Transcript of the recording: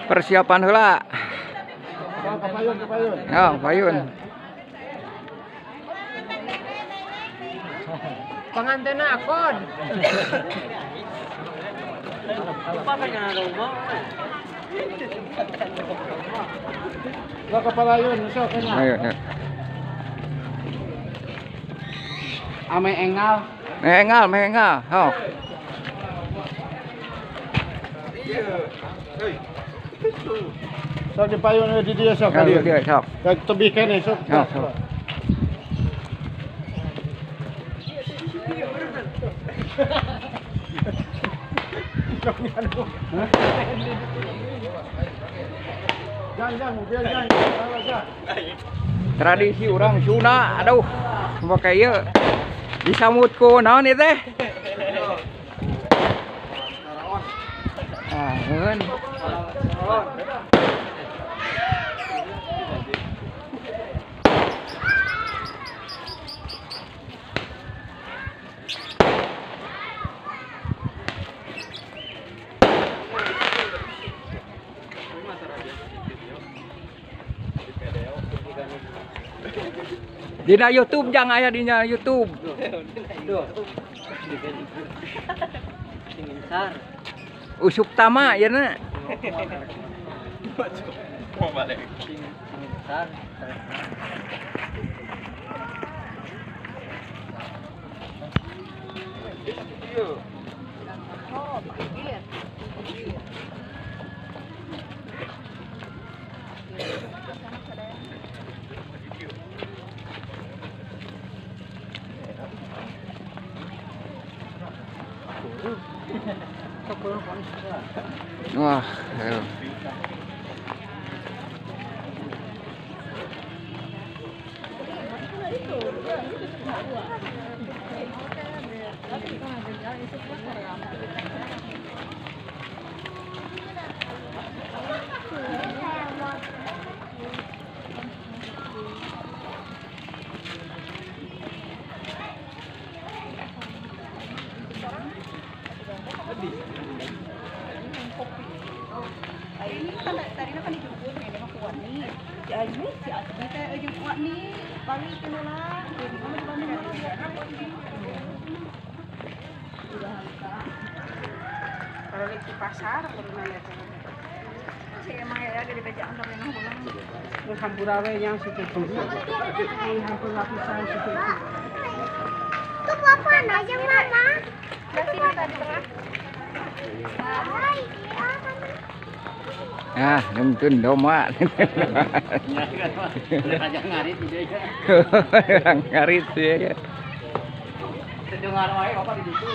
Persiapan heula. Kapayun. Oh, payun. Pengantin akon. Kapayun, so kena. Ayo. Ame engal. Mengal. Oh. So di payun di dia sok Ayo kali. dia, sok. Tebih kene sok. Sok. Jangan, biar jangan. Tradisi orang Sunda, aduh, pakai ieu disambut ku naon ieu teh? Ah, heun. Dina YouTube jangan aya dina YouTube. Usuk tama ya na. Wah, ayo. Ini kan tadinya kan dijemput ini mah kuat nih. Si Ayu si Asmi teh jeung kuat nih. Balik ke heula. Jadi mah di Bandung mah biar kalau di pasar baru lihat. Si emang ya di bejaan tapi mah pulang. Terus hampura we yang situ tuh. Hampur lapisan situ. Tuh papa aja mama. Dari tadi tengah. Ah, nuntun doma. Ngarit ide. Ngarit ya. Dengar wae apa di situ.